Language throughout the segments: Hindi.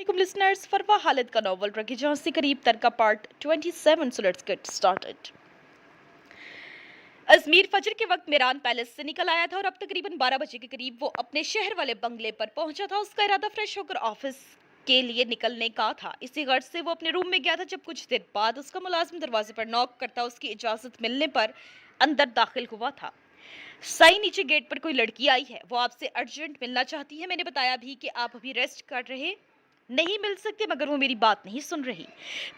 वालेकुम लिसनर्स, फरवा हालिद का नॉवल रखी जहां से करीब तर का part 27। So let's get started. Ajmer फजर के वक्त मेरान पैलेस से निकल आया था और अब तकरीबन 12 बजे के करीब वो अपने शहर वाले बंगले पर पहुंचा था। उसका इरादा फ्रेश होकर ऑफिस के लिए निकलने का था। इसी गर्ज से वो अपने रूम में गया था जब कुछ देर बाद उसका मुलाजिम दरवाजे पर नॉक करता उसकी इजाजत मिलने पर अंदर दाखिल हुआ था। साई, नीचे गेट पर कोई लड़की आई है, वो आपसे अर्जेंट मिलना चाहती है। मैंने बताया भी कि आप अभी रेस्ट कर रहे नहीं मिल सकते, मगर वो मेरी बात नहीं सुन रही।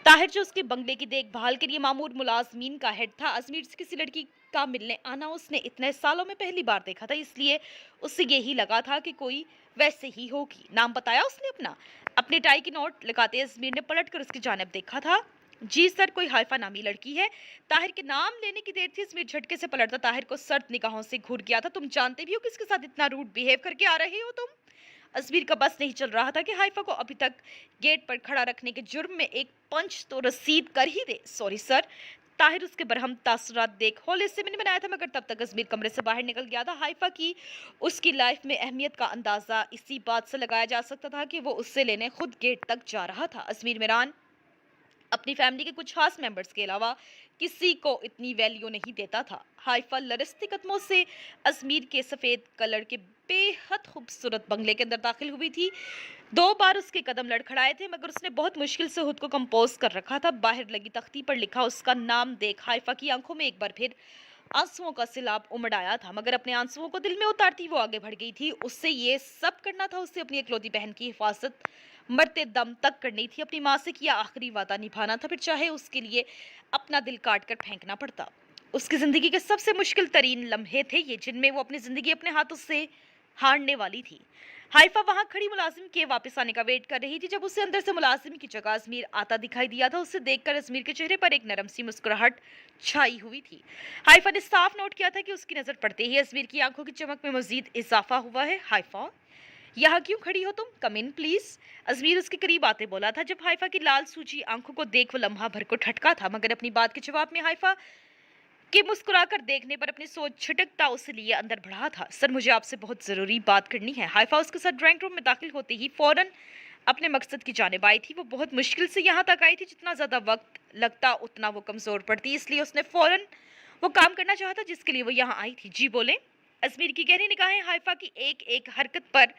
ताहिर, जो उसके बंगले की देखभाल के लिए मामूर मुलाजमीन का हेड था, अजमेर से किसी लड़की का मिलने आना उसने इतने सालों में पहली बार देखा था, इसलिए उससे यही लगा था कि कोई वैसे ही होगी। नाम बताया उसने अपना। अपने टाई की नोट लगाते अजमेर ने पलट कर उसकी जानिब देखा था। जी सर, कोई हाइफा नामी लड़की है। ताहिर के नाम लेने की देर थी, अजमेर झटके से पलटता ताहिर को सर्द निगाहों से घूर गया था। तुम जानते भी हो किसके साथ इतना रूड बिहेव करके आ रहे हो तुम? अजमेर का बस नहीं चल रहा था कि हाइफा को अभी तक गेट पर खड़ा रखने के जुर्म में एक पंच तो रसीद कर ही दे। Sorry sir. ताहिर उसके बरहम तासुरात देख हौले से मैंने बनाया था, मगर तब तक अजमेर कमरे से बाहर निकल गया था। हाइफा की उसकी लाइफ में अहमियत का अंदाजा इसी बात से लगाया जा सकता था कि वो उससे लेने खुद गेट तक जा रहा था। अजमेर मेरान अपनी फैमिली के कुछ खास मेंबर्स के अलावा किसी को इतनी वैल्यू नहीं देता था। हाइफा लरसती कदमों से अजमेर के सफेद कलर के बेहद खूबसूरत बंगले के अंदर दाखिल हुई थी। 2 बार उसके कदम लड़खड़ाए थे, मगर उसने बहुत मुश्किल से खुद को कंपोज कर रखा था। बाहर लगी तख्ती पर लिखा उसका नाम देख हाइफा की आंखों में एक बार फिर आंसुओं का सैलाब उमड़ आया था, मगर अपने आंसुओं को दिल में उतारती वो आगे बढ़ गई थी। उससे ये सब करना था, उससे अपनी इकलौती बहन की हिफाजत मरते दम तक करनी थी। अपनी माँ से किया आखिरी वादा निभाना था, फिर चाहे उसके लिए अपना दिल काट कर फेंकना पड़ता। उसकी जिंदगी के सबसे मुश्किल तरीन लम्हे थे ये, जिनमें वो अपनी जिंदगी अपने हाथों से हारने वाली थी। हाइफा वहां खड़ी मुलाजिम के वापस आने का वेट कर रही थी, जब उसे अंदर से मुलाजिम की जगह अजमेर आता दिखाई दिया था। उसे देखकर अजमेर के चेहरे पर एक नरम सी मुस्कुराहट छाई हुई थी। हाइफा ने साफ नोट किया था कि उसकी नजर पड़ते ही अजमेर की आंखों की चमक में मजीद इजाफा हुआ है। हाइफा, यहाँ क्यों खड़ी हो तुम? कम इन प्लीज। अजमेर उसके करीब आते बोला था। जब हाइफा की लाल सूजी आंखों को देख वो लम्हा भर को ठटका था, मगर अपनी बात के जवाब में हाइफा के मुस्कुराकर देखने पर अपनी सोच छिटकता उसे लिए अंदर बढ़ा था। सर, मुझे आपसे बहुत जरूरी बात करनी है। हाइफा उसके साथ ड्राइंग रूम में दाखिल होते ही फौरन अपने मकसद की जानिब आई थी। वो बहुत मुश्किल से यहाँ तक आई थी। जितना ज्यादा वक्त लगता उतना वो कमजोर पड़ती, इसलिए उसने फौरन वो काम करना चाहा था जिसके लिए वो यहाँ आई थी। जी बोले। अजमेर की गहरी निगाहें हाइफा की एक एक हरकत पर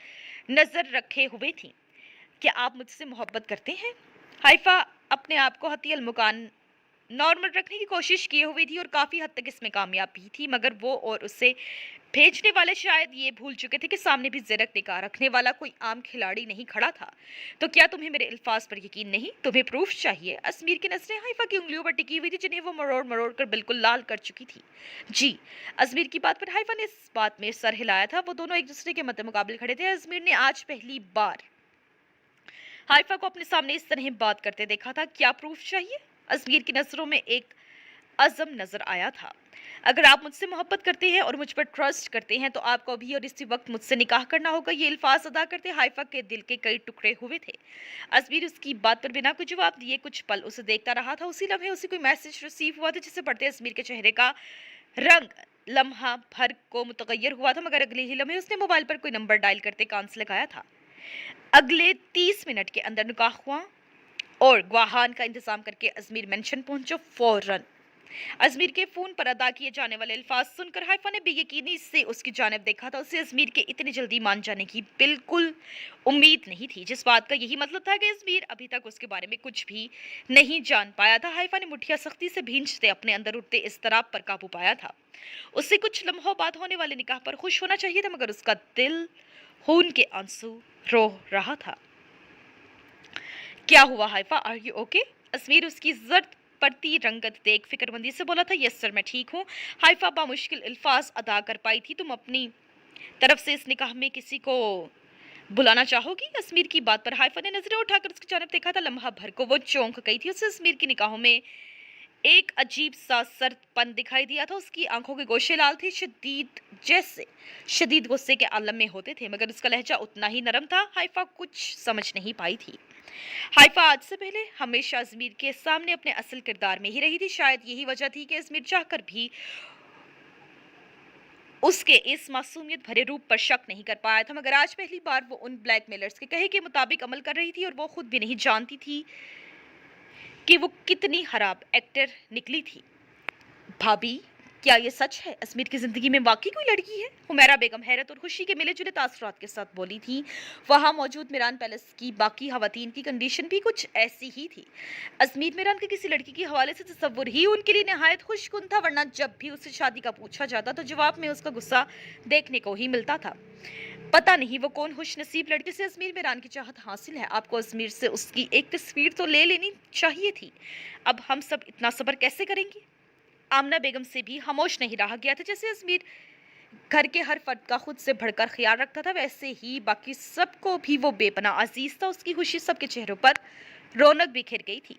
नजर रखे हुए थी। क्या आप मुझसे मोहब्बत करते हैं? हाइफा अपने आप को हतीयल मुकान नॉर्मल रखने की कोशिश किए हुई थी और काफी हद तक इसमें कामयाब भी थी, मगर वो और उसे भेजने वाले शायद ये भूल चुके थे कि सामने भी ज़रक निगाह रखने वाला कोई आम खिलाड़ी नहीं खड़ा था। तो क्या तुम्हें मेरे अल्फाज पर यकीन नहीं? तुम्हें प्रूफ चाहिए? अजमेर की नजरें हाइफा की उंगलियों पर टिकी हुई थी, जिन्हें वो मरोड़ मरोड़ कर बिल्कुल लाल कर चुकी थी। जी। अजमेर की बात पर हाइफा ने इस बात में सर हिलाया था। वो दोनों एक दूसरे के मद्दे मुकाबले खड़े थे। अजमेर ने आज पहली बार हाइफा को अपने सामने इस तरह बात करते देखा था। क्या प्रूफ चाहिए? अजमेर की नजरों में एक अज़म नजर आया था। अगर आप मुझसे मोहब्बत करते हैं और मुझ पर ट्रस्ट करते हैं तो आपको अभी और इसी वक्त मुझसे निकाह करना होगा। ये अल्फाज अदा करते हाइफा के दिल के कई टुकड़े हुए थे। अजमेर उसकी बात पर बिना कोई जवाब दिए कुछ पल उसे देखता रहा था। उसी लम्हे उसे कोई मैसेज रिसीव हुआ था, जिसे पढ़ते अजमेर के चेहरे का रंग लम्हा भर को मुतगैर हुआ था, मगर अगले ही लम्हे उसने मोबाइल पर कोई नंबर डायल करते कान से लगाया था। अगले 30 मिनट के अंदर निकाह हुआ और गवाहान का इंतजाम करके अजमेर मेंशन पहुंचो फौरन। अजमेर के फोन पर अदा किए जाने वाले अल्फाज सुनकर हाइफा ने बेयकीनी से उसकी जानिब देखा था। उसे अजमेर के इतनी जल्दी मान जाने की बिल्कुल उम्मीद नहीं थी, जिस बात का यही मतलब था कि अजमेर अभी तक उसके बारे में कुछ भी नहीं जान पाया था। हाइफा ने मुठ्ठियां सख्ती से भींचते अपने अंदर उठते इज़्तिराब पर काबू पाया था। उससे कुछ लम्हों बाद होने वाले निकाह पर खुश होना चाहिए था, मगर उसका दिल खून के आंसू रो रहा था। क्या हुआ Haifa? Are you okay? Ajmer उसकी जर्द पड़ती रंगत देख फिक्रमंदी से बोला था। यस सर, मैं ठीक हूँ। हाइफा बामुश्किल अल्फाज अदा कर पाई थी। तुम अपनी तरफ से इस निकाह में किसी को बुलाना चाहोगी? अजमेर की बात पर हाइफा ने नजरें उठाकर उसकी जानब देखा था। लम्हा भर को वो चौंक गई थी। उसे अजमेर की निगाहों में एक अजीब सा सर्दपन दिखाई दिया था। उसकी आंखों के गोशे लाल थे, शदीद जैसे शदीद गुस्से के आलम में होते थे, मगर उसका लहजा उतना ही नरम था। हाइफा कुछ समझ नहीं पाई थी। हाइफा आज से पहले हमेशा अजमेर के सामने अपने असल किरदार में ही रही थी। शायद यही वजह थी कि अजमेर चाहकर भी उसके इस मासूमियत भरे रूप पर शक नहीं कर पाया था, मगर आज पहली बार वो उन ब्लैकमेलर्स के कहे के मुताबिक अमल कर रही थी और वो खुद भी नहीं जानती थी कि वो कितनी खराब एक्टर निकली थी। भाभी, क्या ये सच है? अजमेर की जिंदगी में वाकई कोई लड़की है? हुमैरा बेगम हैरत और खुशी के मिले जुले तासुरात के साथ बोली थी। वहां मौजूद मीरान पैलेस की बाकी खवातीन की कंडीशन भी कुछ ऐसी ही थी। अजमेर मीरान के किसी लड़की के हवाले से तस्वुर ही उनके लिए नहायत खुशकुन था, वरना जब भी उससे शादी का पूछा जाता तो जवाब में उसका गुस्सा देखने को ही मिलता था। पता नहीं वो कौन खुशनसीब लड़की से अजमेर मीरान की चाहत हासिल है। आपको अजमेर से उसकी एक तस्वीर तो ले लेनी चाहिए थी। अब हम सब इतना सब्र कैसे करेंगे? आमना बेगम से भी खामोश नहीं रहा गया था। जैसे अजमेर घर के हर फर्द का खुद से बढ़कर ख्याल रखता था, वैसे ही बाकी सबको भी वो बेपनाह अजीज था। उसकी खुशी सबके चेहरों पर रौनक बिखेर गई थी।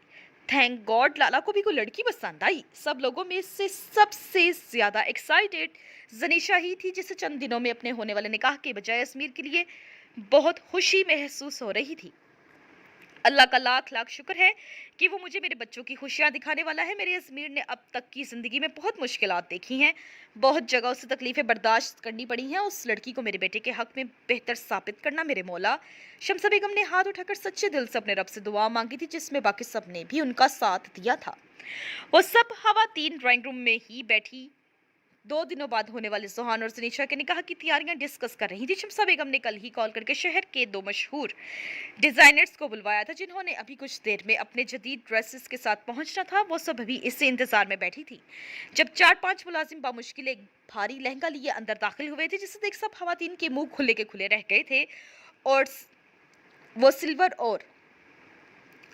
थैंक गॉड, लाला को भी कोई लड़की पसंद आई। सब लोगों में से सबसे ज्यादा एक्साइटेड जनीशा ही थी, जिसे चंद दिनों में अपने होने वाले निकाह के बजाय अजमेर के लिए बहुत खुशी महसूस हो रही थी। अल्लाह का लाख लाख शुक्र है कि वो मुझे मेरे बच्चों की खुशियां दिखाने वाला है। मेरे अजमेर ने अब तक की जिंदगी में बहुत मुश्किलात देखी हैं, बहुत जगह उसे तकलीफें बर्दाश्त करनी पड़ी हैं। उस लड़की को मेरे बेटे के हक में बेहतर साबित करना मेरे मौला। शम्सा बेगम ने हाथ उठाकर सच्चे दिल से अपने रब से दुआ मांगी थी, जिसमें बाकी सब ने भी उनका साथ दिया था। वो सब खवातीन ड्राइंग रूम में ही बैठी 2 दिनों बाद होने वाले सुहान और जनीशा के निकाह की तैयारियां डिस्कस कर रही थी। शम्सा बेगम ने कल ही कॉल करके शहर के 2 मशहूर डिजाइनर्स को बुलवाया था, जिन्होंने अभी कुछ देर में अपने जदीद ड्रेसेस के साथ पहुंचना था। वो सब अभी इसी इंतजार में बैठी थी जब 4-5 मुलाजिम बामुश्किल एक भारी लहंगा लिए अंदर दाखिल हुए थे, जिसे देख सब खवातीन के मुंह खुले के खुले रह गए थे। और वो सिल्वर और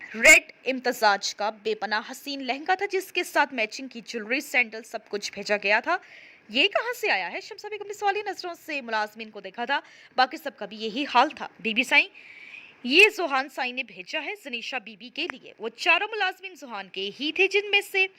रेड इम्तजाज का बेपनाह हसीन लहंगा था, जिसके साथ मैचिंग की ज्वेलरी, सैंडल, सब कुछ भेजा गया था। ये कहां से आया है? शम्सा बेगम ने सवालिया नजरों से मुलाजमीन को देखा था। बाकी सबका भी यही हाल था। बीबी साईं, ये जुहान साई ने भेजा है जनीशा बीबी के लिए। वो चारों मुलाजमीन जुहान के ही थे, जिनमें से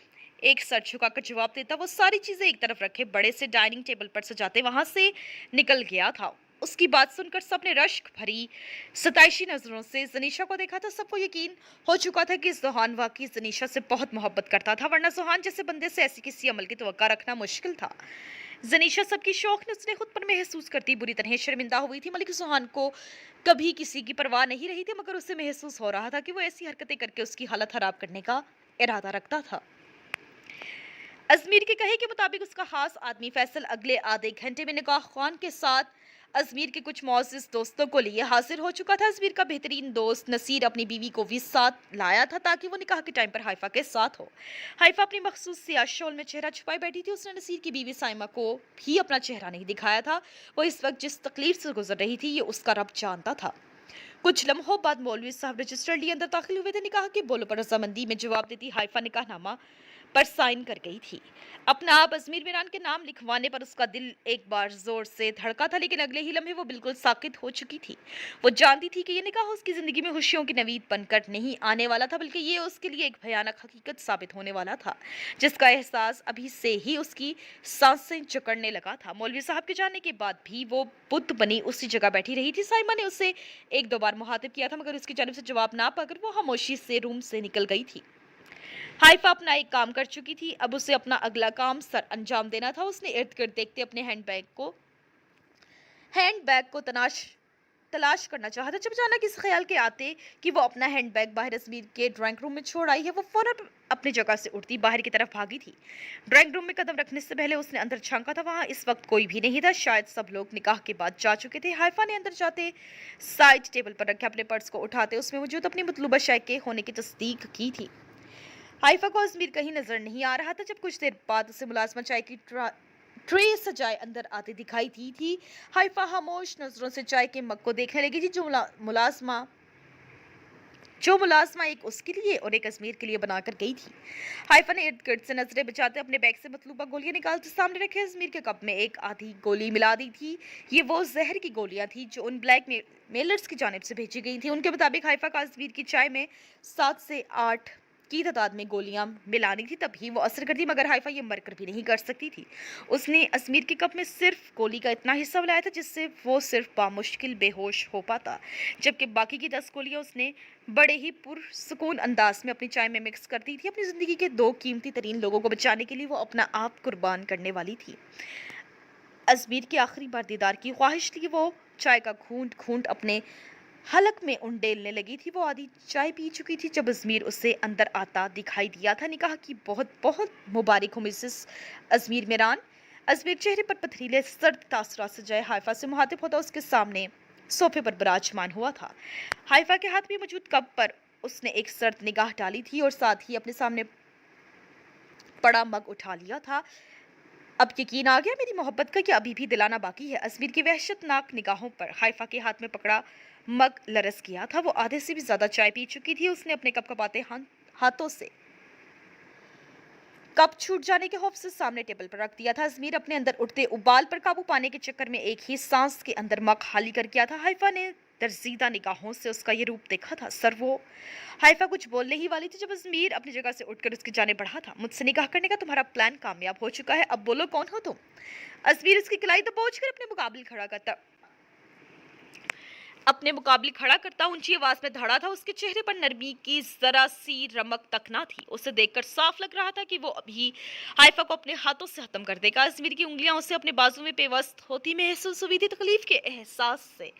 एक सर झुकाकर जवाब देता वो सारी चीजें एक तरफ रखे बड़े से डाइनिंग टेबल पर सजाते वहां से निकल गया था। उसकी बात सुनकर सबने रश्क भरी सताइशी नजरों से जनीशा को देखा था। सबको यकीन हो चुका था कि जुहान वाकई जनीशा से बहुत मोहब्बत करता था, वरना जुहान जैसे बंदे से ऐसी किसी अमल की तवक्का रखना मुश्किल था। जनीशा सबकी शौक ने उसने खुद पर महसूस करती बुरी तरह शर्मिंदा हुई थी। मलिक सुहान को कभी किसी की परवाह नहीं रही थी, मगर उसे महसूस हो रहा था कि वो ऐसी हरकतें करके उसकी हालत खराब करने का इरादा रखता था। अजमेर के कहे के मुताबिक उसका खास आदमी फैसल अगले आधे घंटे में निकाह खान के साथ अजमेर के कुछ मोअज़्ज़िज़ दोस्तों को लिए हाजिर हो चुका था। अजमेर का बेहतरीन दोस्त नसीर अपनी बीवी को भी साथ लाया था, ताकि वो निकाह के टाइम पर हाइफा के साथ हो। हाइफा अपनी मखसूस सियाह शॉल में चेहरा छुपाए बैठी थी। उसने नसीर की बीवी साइमा को भी अपना चेहरा नहीं दिखाया था। वो इस वक्त जिस तकलीफ से गुजर रही थी, ये उसका रब जानता था। कुछ लम्हों बाद मौलवी साहब रजिस्टर लिए अंदर दाखिल हुए थे। निकाह के बोलों पर रजामंदी में जवाब देती हाइफा निकाहनामा पर साइन कर गई थी। अपना आप अजमेर मीरान के नाम लिखवाने पर उसका दिल एक बार जोर से धड़का था, लेकिन अगले ही लम्हे वो बिल्कुल साकित हो चुकी थी। वो जानती थी कि ये निकाह उसकी जिंदगी में खुशियों की नवीद बनकर नहीं आने वाला था, बल्कि ये उसके लिए एक भयानक हकीकत साबित होने वाला था, जिसका एहसास अभी से ही उसकी सांसें जकड़ने लगा था। मौलवी साहब के जाने के बाद भी वो बुत बनी उसी जगह बैठी रही थी। साइमा ने उसे 1-2 बार मुखातिब किया था, मगर उसकी जानिब से जवाब ना पाकर वो खामोशी से रूम से निकल गई थी। हाइफा अपना एक काम कर चुकी थी, अब उसे अपना अगला काम सर अंजाम देना था। उसने इर्द गिर्द देखते अपने हैंडबैग को तलाश करना चाहा था, जब अचानक इस ख्याल के आते कि वो अपना हैंडबैग बाहर अजमेर के ड्राइंग रूम में छोड़ आई है, वो फौरन अपनी जगह से उठती बाहर की तरफ भागी थी। ड्राइंग रूम में कदम रखने से पहले उसने अंदर झांका था। वहां इस वक्त कोई भी नहीं था, शायद सब लोग निकाह के बाद जा चुके थे। हाइफा ने अंदर जाते साइड टेबल पर रखे अपने पर्स को उठाते उसमें मौजूद अपनी मतलूबा शय के होने की तस्दीक की थी। हाइफा को अजमेर कहीं नजर नहीं आ रहा था। जब कुछ देर बाद उसे मुलाजमा चाय की ट्रे सजाए अंदर आते दिखाई दी थी। हाइफा खामोश नजरों से चाय के मग को देखने लगी थी, जो मुलाजमा एक उसके लिए और एक अजमेर के लिए बनाकर गई थी। हाइफा ने इर्द गिर्द से नजरें बचाते अपने बैग से मतलूबा गोलियां निकालते सामने रखे अजमेर के कप में एक आधी गोली मिला दी थी। ये वो जहर की गोलियां थी जो उन ब्लैक मेलर्स की जानिब से भेजी गई थी। उनके मुताबिक हाइफा का अजमेर की चाय में 7 से 8 की तादाद में गोलियां मिलानी थी, तभी वो असर करती, मगर हाइफा ये मरकर भी नहीं कर सकती थी। उसने अजमेर के कप में सिर्फ गोली का इतना हिस्सा मिलाया था जिससे वो सिर्फ बामुश्किल बेहोश हो पाता, जबकि बाकी की 10 गोलियां उसने बड़े ही पुरसुकून अंदाज में अपनी चाय में मिक्स कर दी थी। अपनी जिंदगी के 2 कीमती तरीन लोगों को बचाने के लिए वो अपना आप कुर्बान करने वाली थी। अजमेर की आखिरी बार दीदार की ख्वाहिश थी। वो चाय का घूंट-घूंट अपने हलक में उंडेलने लगी थी। वो आधी चाय पी चुकी थी जब अजमेर उसे अंदर आता दिखाई दिया था। निकाह की बहुत-बहुत मुबारक हो मिसेस अजमेर मेरान। अजमेर चेहरे पर पथरीले सर्द तासुरात सजाए हाइफा से मुखातिब होता उसके सामने सोफे पर विराजमान हुआ था। हाइफा के हाथ में मौजूद कप पर उसने एक सर्द निगाह डाली थी और साथ ही अपने सामने पड़ा मग उठा लिया था। अब यकीन आ गया मेरी मोहब्बत का कि अभी भी दिलाना बाकी है। अजमेर की वहशतनाक निगाहों पर हाइफा के हाथ में पकड़ा मग लरस गया था। वो आधे से भी ज्यादा चाय पी चुकी थी। उसने अपने कप कपाते हाथों से कप छूट जाने के खौफ से सामने टेबल पर रख दिया था। अजमेर अपने अंदर उठते उबाल पर काबू पाने के चक्कर में एक ही सांस के अंदर मग खाली कर गया था। हाइफा ने दर्जीदा निगाहों से उसका ये रूप देखा था। सर वो हाइफा कुछ बोलने ही वाली थी जब अजमेर अपनी जगह से उठकर उसकी जाने बढ़ा था। मुझसे निकाह करने का तुम्हारा प्लान कामयाब हो चुका है, अब बोलो कौन हो तुम? अजमेर उसकी कलाई दबोच कर अपने मुकाबले खड़ा करता ऊंची आवाज में धड़ा था। उसके चेहरे पर नरमी की जरा सी रमक तक ना थी। उसे देखकर साफ लग रहा था कि वो अभी हाइफा को अपने हाथों से खत्म कर देगा। अजमेर की उंगलियां उसे अपने बाजू में पेवस्त होती महसूस हुई थी। तकलीफ के एहसास से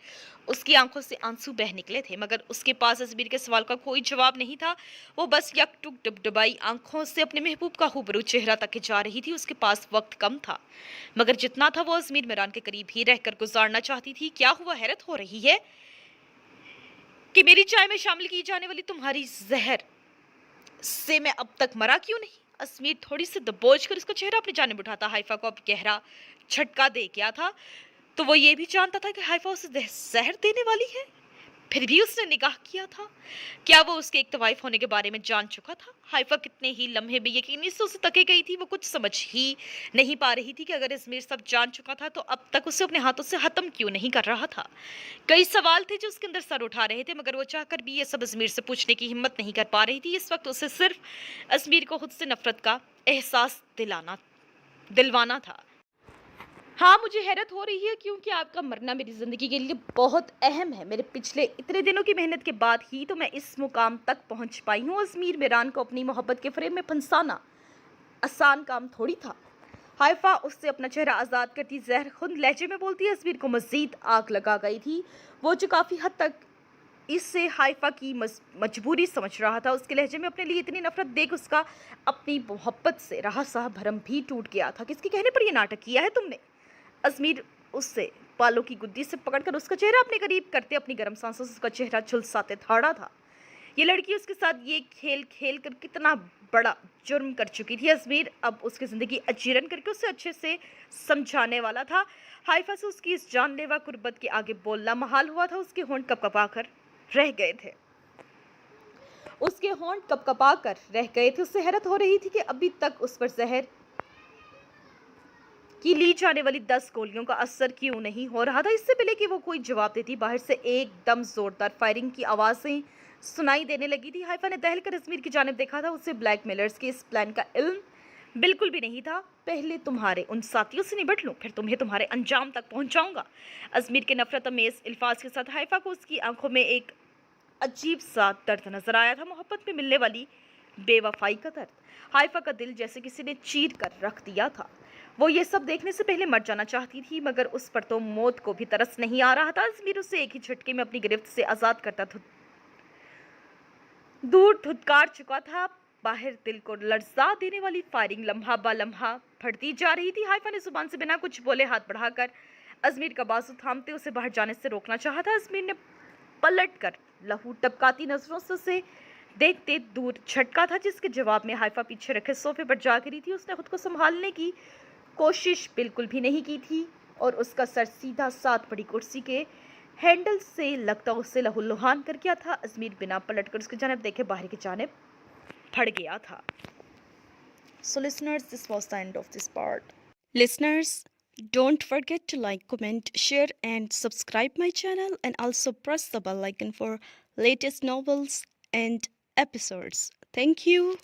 उसकी आंखों से आंसू बह निकले थे, मगर उसके पास अजमेर के सवाल का कोई जवाब नहीं था। वो बस यकटुक डबडबाई आंखों से अपने महबूब का हुबरू चेहरा तक जा रही थी। उसके पास वक्त कम था, मगर जितना था वो अजमेर मेरान के करीब ही रहकर गुजारना चाहती थी। क्या हुआ? हैरत हो रही है कि मेरी चाय में शामिल की जाने वाली तुम्हारी जहर से मैं अब तक मरा क्यों नहीं? अजमेर थोड़ी सी दबोच कर उसका चेहरा अपनी जानिब उठाता हाइफा को अब गहरा झटका दे गया था। तो वो ये भी जानता था कि हाइफा उसे जहर देने वाली है, फिर भी उसने निकाह किया था। क्या वो उसके एक तवाइफ होने के बारे में जान चुका था? हाइफा कितने ही लम्हे बेयकीनी से उसे तके गई थी। वो कुछ समझ ही नहीं पा रही थी कि अगर अजमेर सब जान चुका था तो अब तक उसे अपने हाथों से खत्म क्यों नहीं कर रहा था। कई सवाल थे जो उसके अंदर सर उठा रहे थे, मगर वो चाहकर भी ये सब अजमेर से पूछने की हिम्मत नहीं कर पा रही थी। इस वक्त उसे सिर्फ अजमेर को खुद से नफरत का एहसास दिलवाना था। हाँ, मुझे हैरत हो रही है क्योंकि आपका मरना मेरी ज़िंदगी के लिए बहुत अहम है। मेरे पिछले इतने दिनों की मेहनत के बाद ही तो मैं इस मुकाम तक पहुंच पाई हूँ। अजमेर मेरान को अपनी मोहब्बत के फ्रेम में फंसाना आसान काम थोड़ी था। हाइफा उससे अपना चेहरा आज़ाद करती जहर खुंद लहजे में बोलती अजमेर को मज़ीद आग लगा गई थी। वो जो काफ़ी हद तक इससे हाइफा की मजबूरी समझ रहा था। उसके लहजे में अपने लिए इतनी नफरत देख उसका अपनी मोहब्बत से रहा सा भरम भी टूट गया था। किसके कहने पर यह नाटक किया है तुमने? अजमेर उससे बालों की गुद्दी से पकड़कर उसका चेहरा अपने करीब करते अपनी गर्म सांसों से उसका चेहरा झुलसाते ठाड़ा था। ये लड़की उसके साथ ये खेल खेल कर कितना बड़ा जुर्म कर चुकी थी। अजमेर अब उसकी ज़िंदगी अजीरन करके उसे अच्छे से समझाने वाला था। हाइफा से उसकी इस जानलेवा कुर्बत के आगे बोलना महाल हुआ था। उसके होंठ कपकपाकर रह गए थे। उसे हैरत हो रही थी कि अभी तक उस पर जहर की ली जाने वाली 10 गोलियों का असर क्यों नहीं हो रहा था। इससे पहले कि वो कोई जवाब देती, बाहर से एकदम जोरदार फायरिंग की आवाजें सुनाई देने लगी थी। हाइफा ने दहल कर अजमेर की जानिब देखा था। उसे ब्लैकमेलर्स के इस प्लान का इल्म बिल्कुल भी नहीं था। पहले तुम्हारे उन साथियों से निपट लूं, फिर तुम्हें तुम्हारे अंजाम तक पहुंचाऊंगा। अजमेर के नफरत अमेज अल्फाज के साथ हाइफा को उसकी आंखों में एक अजीब सा दर्द नजर आया था। मोहब्बत में मिलने वाली बेवफाई का दर्द। हाइफा का दिल जैसे किसी ने चीर कर रख दिया था। वो ये सब देखने से पहले मर जाना चाहती थी, मगर उस पर तो मौत को भी तरस नहीं आ रहा था। अजमेर उसे एक ही झटके में अपनी गिरफ्त से आजाद करता दूर धुतकार चुका था। बाहर दिल को लर्जा देने वाली फायरिंग लम्हा बा लम्हा बढ़ती जा रही थी। हाइफा ने जुबान से बिना कुछ बोले हाथ बढ़ाकर अजमेर का बाजू थामते उसे बाहर जाने से रोकना चाहा था। अजमेर ने पलट कर लहू टपकाती नजरों से उसे देखते दूर झटका था, जिसके जवाब में हाइफा पीछे रखे सोफे पर जा गिरी थी। उसने खुद को संभालने की कोशिश बिल्कुल भी नहीं की थी और उसका सर सीधा साथ बड़ी कुर्सी के हैंडल से लगता उससे लहूलुहान कर गया था। अजमेर बिना पलटकर उसकी जानिब देखे बाहर की जानिब फड़ गया था। So listeners, this was the end of this part. Listeners, don't forget to like, comment, share and subscribe my channel, and also press the bell icon for latest novels and episodes. Thank you.